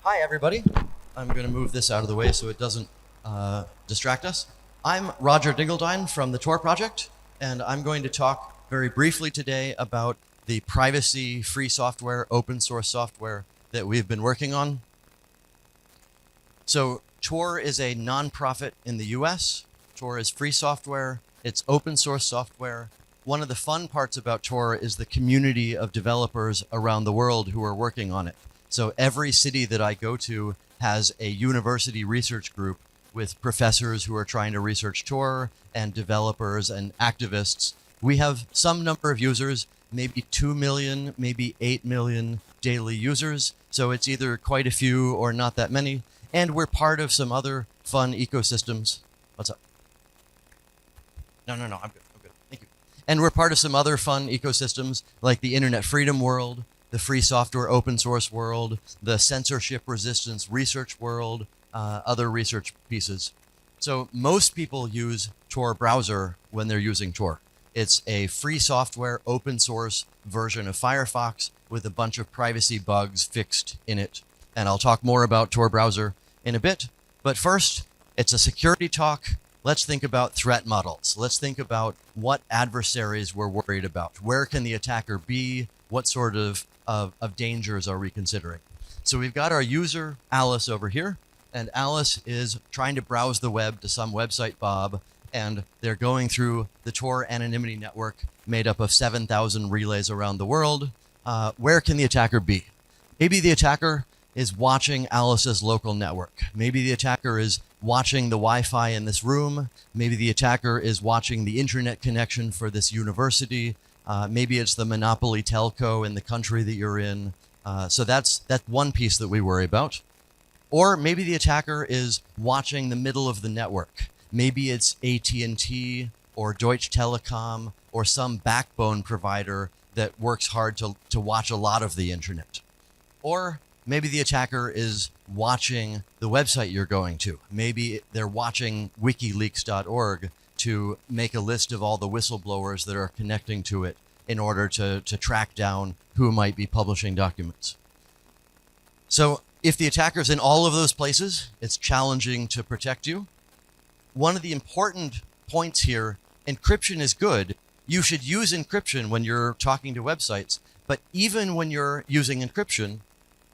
Hi, everybody. I'm going to move this out of the way so it doesn't distract us. I'm Roger Dingledine from the Tor Project, and I'm going to talk very briefly today about the privacy, free software, open source software that we've been working on. So Tor is a nonprofit in the US. Tor is free software. It's open source software. One of the fun parts about Tor is the community of developers around the world who are working on it. So every city that I go to has a university research group with professors who are trying to research Tor and developers and activists. We have some number of users, maybe 2 million, maybe 8 million daily users. So it's either quite a few or not that many. And we're part of some other fun ecosystems. What's up? No, I'm good. Thank you. And we're part of some other fun ecosystems like the Internet Freedom World, the free software open source world, the censorship resistance research world, other research pieces. So most people use Tor browser when they're using Tor. It's a free software open source version of Firefox with a bunch of privacy bugs fixed in it. And I'll talk more about Tor browser in a bit. But first, it's a security talk. Let's think about threat models. Let's think about what adversaries we're worried about. Where can the attacker be? What sort of dangers are we considering? So we've got our user, Alice, over here. And Alice is trying to browse the web to some website, Bob. And they're going through the Tor anonymity network made up of 7,000 relays around the world. Where can the attacker be? Maybe the attacker is watching Alice's local network. Maybe the attacker is watching the Wi-Fi in this room. Maybe the attacker is watching the internet connection for this university. Maybe it's the monopoly telco in the country that you're in. So that's one piece that we worry about. Or maybe the attacker is watching the middle of the network. Maybe it's AT&T or Deutsche Telekom or some backbone provider that works hard to watch a lot of the internet. Or maybe the attacker is watching the website you're going to. Maybe they're watching wikileaks.org to make a list of all the whistleblowers that are connecting to it in order to track down who might be publishing documents. So if the attacker's in all of those places, it's challenging to protect you. One of the important points here, encryption is good. You should use encryption when you're talking to websites, but even when you're using encryption,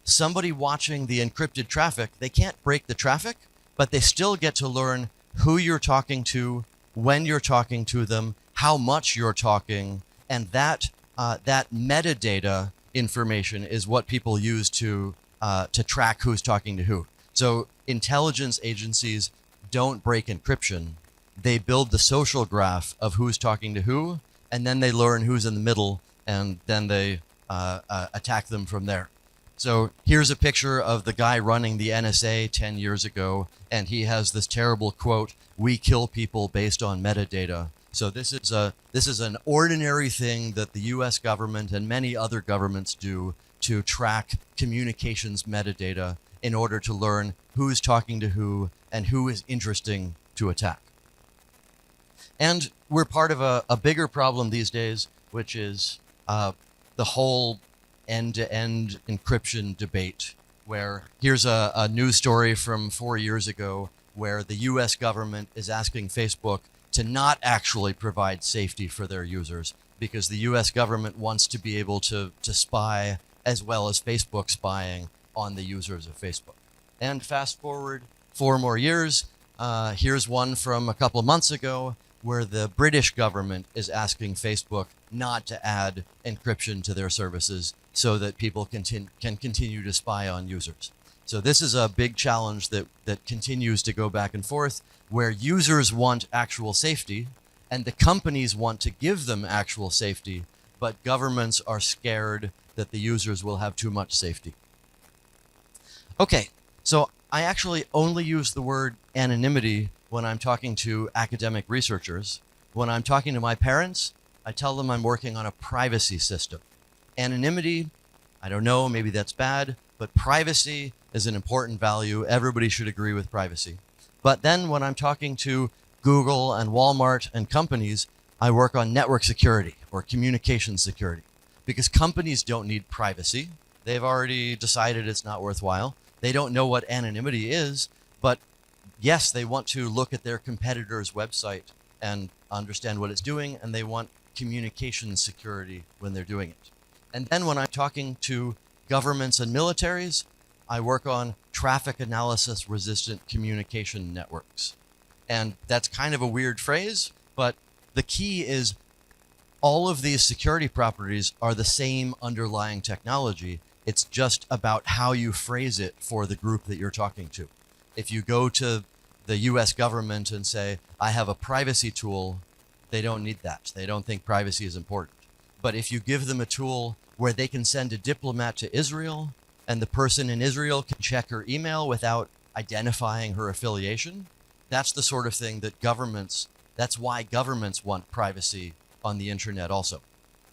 somebody watching the encrypted traffic, they can't break the traffic, but they still get to learn who you're talking to, when you're talking to them, how much you're talking, and that metadata information is what people use to track who's talking to who. So intelligence agencies don't break encryption. They build the social graph of who's talking to who, and then they learn who's in the middle, and then they attack them from there. So here's a picture of the guy running the NSA 10 years ago, and he has this terrible quote, "We kill people based on metadata." So this is an ordinary thing that the US government and many other governments do to track communications metadata in order to learn who's talking to who and who is interesting to attack. And we're part of a bigger problem these days, which is the whole end-to-end encryption debate, where here's a news story from 4 years ago where the US government is asking Facebook to not actually provide safety for their users because the US government wants to be able to spy as well as Facebook spying on the users of Facebook. And fast forward 4 more years, here's one from a couple of months ago where the British government is asking Facebook not to add encryption to their services so that people can continue to spy on users. So this is a big challenge that continues to go back and forth, where users want actual safety and the companies want to give them actual safety, but governments are scared that the users will have too much safety. Okay, so I actually only use the word anonymity when I'm talking to academic researchers. When I'm talking to my parents, I tell them I'm working on a privacy system. Anonymity, I don't know, maybe that's bad, but privacy is an important value. Everybody should agree with privacy. But then when I'm talking to Google and Walmart and companies, I work on network security or communication security because companies don't need privacy. They've already decided it's not worthwhile. They don't know what anonymity is, but yes, they want to look at their competitor's website and understand what it's doing, and they want communication security when they're doing it. And then when I'm talking to governments and militaries, I work on traffic analysis resistant communication networks. And that's kind of a weird phrase, but the key is all of these security properties are the same underlying technology. It's just about how you phrase it for the group that you're talking to. If you go to the US government and say, I have a privacy tool, they don't need that. They don't think privacy is important. But if you give them a tool where they can send a diplomat to Israel and the person in Israel can check her email without identifying her affiliation, that's the sort of thing that that's why governments want privacy on the internet also.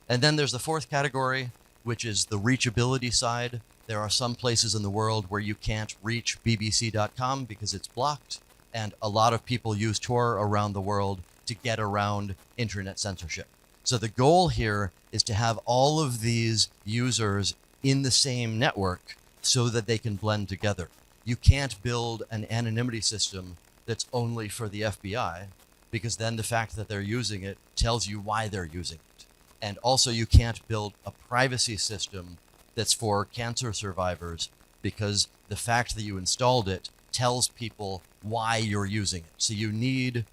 And then there's the fourth category, which is the reachability side. There are some places in the world where you can't reach bbc.com because it's blocked, and a lot of people use Tor around the world to get around internet censorship. So the goal here is to have all of these users in the same network so that they can blend together. You can't build an anonymity system that's only for the FBI, because then the fact that they're using it tells you why they're using it. And also you can't build a privacy system that's for cancer survivors, because the fact that you installed it tells people why you're using it. So you need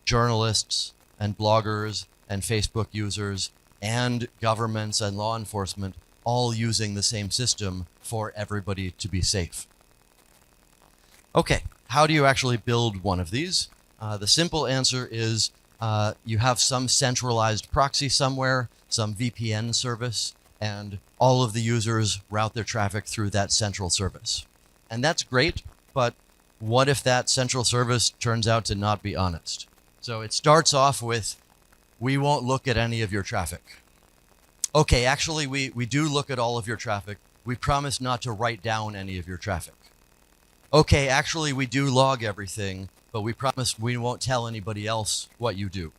journalists and bloggers and Facebook users and governments and law enforcement all using the same system for everybody to be safe. Okay, how do you actually build one of these? The simple answer is you have some centralized proxy somewhere, some VPN service, and all of the users route their traffic through that central service. And that's great, but what if that central service turns out to not be honest? So it starts off with, we won't look at any of your traffic. Okay, actually, we do look at all of your traffic. We promise not to write down any of your traffic. Okay, actually, we do log everything, but we promise we won't tell anybody else what you do.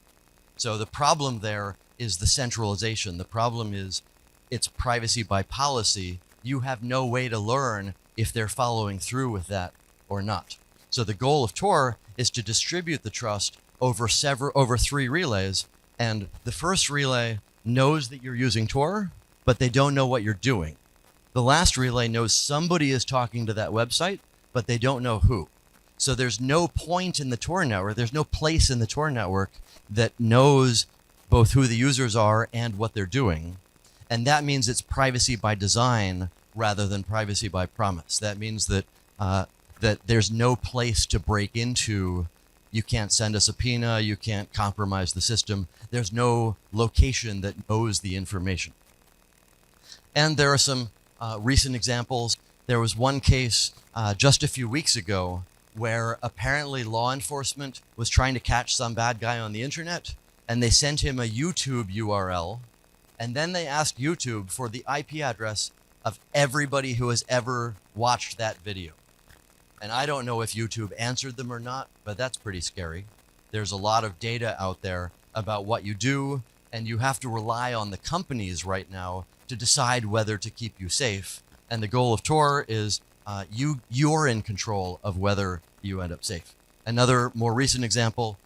So the problem there is the centralization. The problem is it's privacy by policy. You have no way to learn if they're following through with that or not. So the goal of Tor is to distribute the trust over 3 relays. And the first relay knows that you're using Tor, but they don't know what you're doing. The last relay knows somebody is talking to that website, but they don't know who. So there's no point in the Tor network, there's no place in the Tor network that knows both who the users are and what they're doing. And that means it's privacy by design rather than privacy by promise. That means that that there's no place to break into. You can't send a subpoena, you can't compromise the system. There's no location that knows the information. And there are some recent examples. There was one case just a few weeks ago where apparently law enforcement was trying to catch some bad guy on the internet, and they sent him a YouTube URL, and then they asked YouTube for the IP address of everybody who has ever watched that video. And I don't know if YouTube answered them or not, but that's pretty scary. There's a lot of data out there about what you do, and you have to rely on the companies right now to decide whether to keep you safe. And the goal of Tor is you're in control of whether you end up safe. Another more recent example,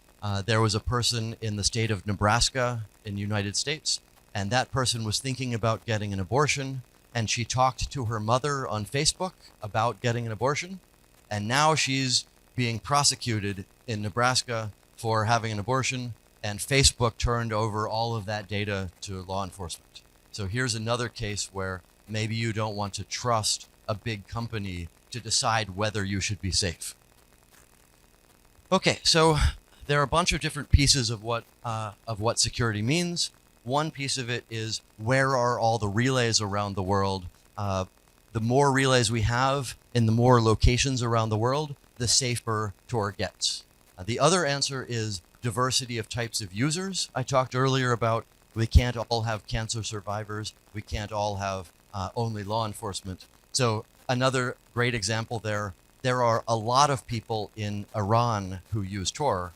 there was a person in the state of Nebraska in the United States, and that person was thinking about getting an abortion, and she talked to her mother on Facebook about getting an abortion, and now she's being prosecuted in Nebraska for having an abortion, and Facebook turned over all of that data to law enforcement. So here's another case where maybe you don't want to trust a big company to decide whether you should be safe. Okay, so there are a bunch of different pieces of what security means. One piece of it is, where are all the relays around the world? The more relays we have in the more locations around the world, the safer Tor gets. The other answer is diversity of types of users. I talked earlier about we can't all have cancer survivors. We can't all have only law enforcement. So another great example there are a lot of people in Iran who use Tor,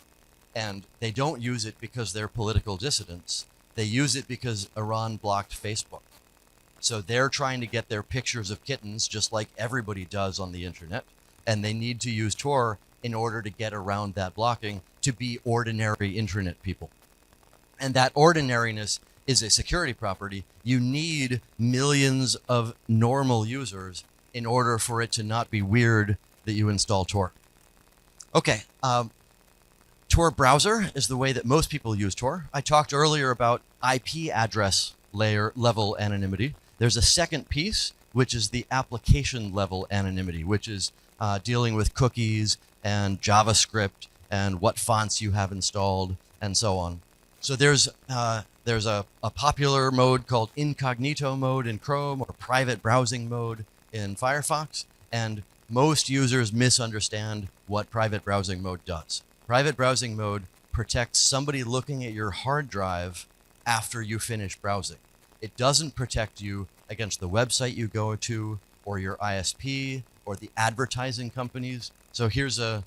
and they don't use it because they're political dissidents. They use it because Iran blocked Facebook. So they're trying to get their pictures of kittens just like everybody does on the internet. And they need to use Tor in order to get around that blocking to be ordinary internet people. And that ordinariness is a security property. You need millions of normal users in order for it to not be weird that you install Tor. Okay, Tor browser is the way that most people use Tor. I talked earlier about IP address level anonymity. There's a second piece, which is the application level anonymity, which is dealing with cookies and JavaScript and what fonts you have installed and so on. So there's a popular mode called incognito mode in Chrome or private browsing mode in Firefox, and most users misunderstand what private browsing mode does. Private browsing mode protects somebody looking at your hard drive after you finish browsing. It doesn't protect you against the website you go to or your ISP or the advertising companies. So here's a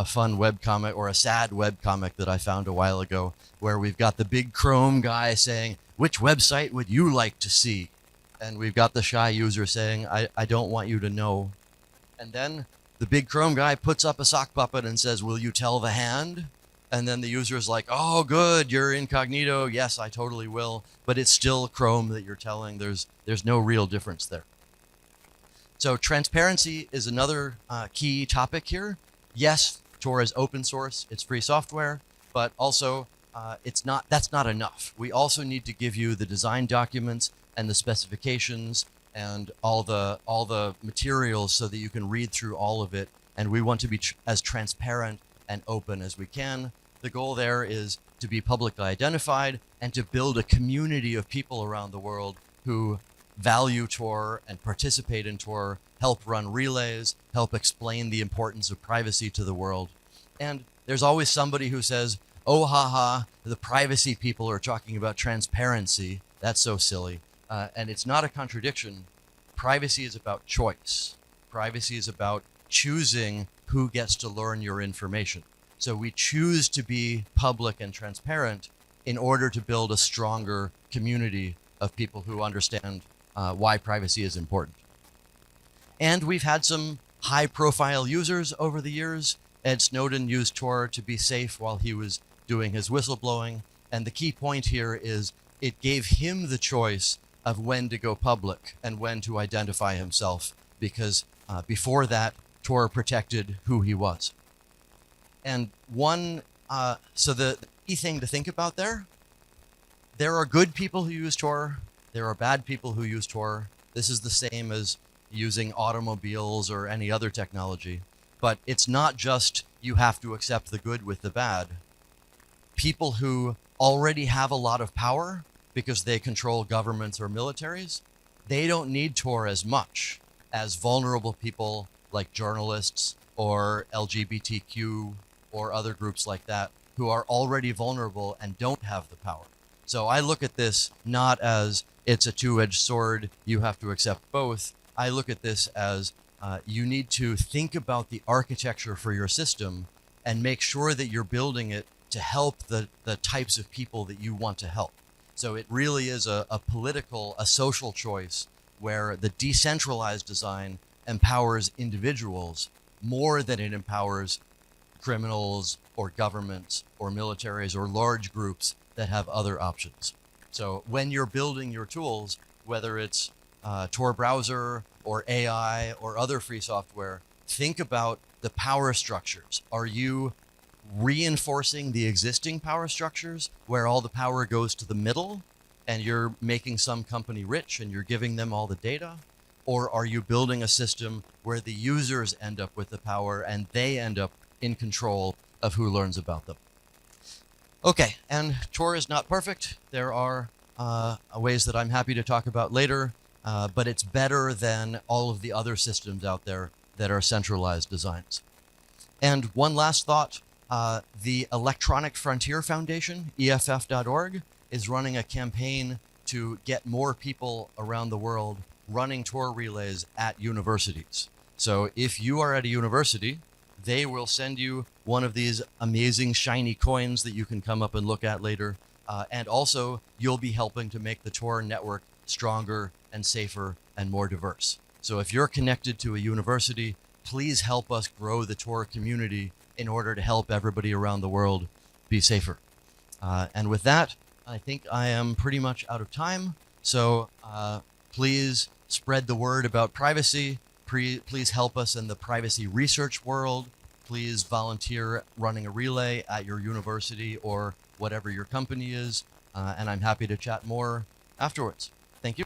fun webcomic or a sad webcomic that I found a while ago where we've got the big Chrome guy saying, which website would you like to see? And we've got the shy user saying, I don't want you to know. And then the big Chrome guy puts up a sock puppet and says, will you tell the hand? And then the user is like, oh, good, you're incognito. Yes, I totally will. But it's still Chrome that you're telling. There's no real difference there. So transparency is another key topic here. Yes, Tor is open source. It's free software, but also that's not enough. We also need to give you the design documents and the specifications and all the materials so that you can read through all of it. And we want to be as transparent and open as we can. The goal there is to be publicly identified and to build a community of people around the world who value Tor and participate in Tor, help run relays, help explain the importance of privacy to the world. And there's always somebody who says, oh, haha, the privacy people are talking about transparency. That's so silly. And it's not a contradiction. Privacy is about choice. Privacy is about choosing who gets to learn your information. So we choose to be public and transparent in order to build a stronger community of people who understand why privacy is important. And we've had some high-profile users over the years. Ed Snowden used Tor to be safe while he was doing his whistleblowing. And the key point here is it gave him the choice of when to go public and when to identify himself, because before that, Tor protected who he was. And so the key thing to think about there are good people who use Tor. There are bad people who use Tor. This is the same as using automobiles or any other technology. But it's not just you have to accept the good with the bad. People who already have a lot of power because they control governments or militaries, they don't need Tor as much as vulnerable people like journalists or LGBTQ or other groups like that who are already vulnerable and don't have the power. So I look at this not as it's a two-edged sword, you have to accept both. I look at this as you need to think about the architecture for your system and make sure that you're building it to help the types of people that you want to help. So it really is a social choice where the decentralized design empowers individuals more than it empowers criminals or governments or militaries or large groups that have other options. So when you're building your tools, whether it's Tor browser or AI or other free software, think about the power structures. Are you reinforcing the existing power structures where all the power goes to the middle and you're making some company rich and you're giving them all the data? Or are you building a system where the users end up with the power and they end up in control of who learns about them? Okay, and Tor is not perfect. There are ways that I'm happy to talk about later, but it's better than all of the other systems out there that are centralized designs. And one last thought, the Electronic Frontier Foundation, EFF.org, is running a campaign to get more people around the world running Tor relays at universities. So if you are at a university, they will send you one of these amazing shiny coins that you can come up and look at later. And also, you'll be helping to make the Tor network stronger and safer and more diverse. So if you're connected to a university, please help us grow the Tor community in order to help everybody around the world be safer. And with that, I think I am pretty much out of time. So please spread the word about privacy. Please help us in the privacy research world. Please volunteer running a relay at your university or whatever your company is. And I'm happy to chat more afterwards. Thank you.